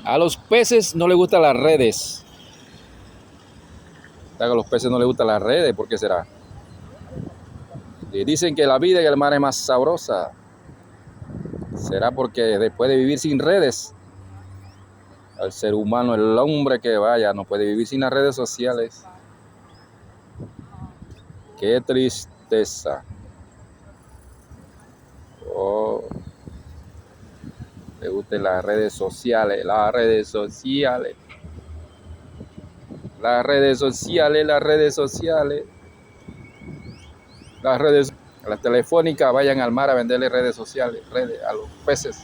A los peces no les gustan las redes. A los peces no les gustan las redes, ¿por qué será? Y dicen que la vida en el mar es más sabrosa. ¿Será porque después de vivir sin redes, el ser humano, el hombre que vaya, no puede vivir sin las redes sociales? Qué tristeza. Oh, le gustan las redes sociales, las redes sociales. Las redes sociales, las redes sociales. Las telefónicas vayan al mar a venderle redes sociales, redes a los peces.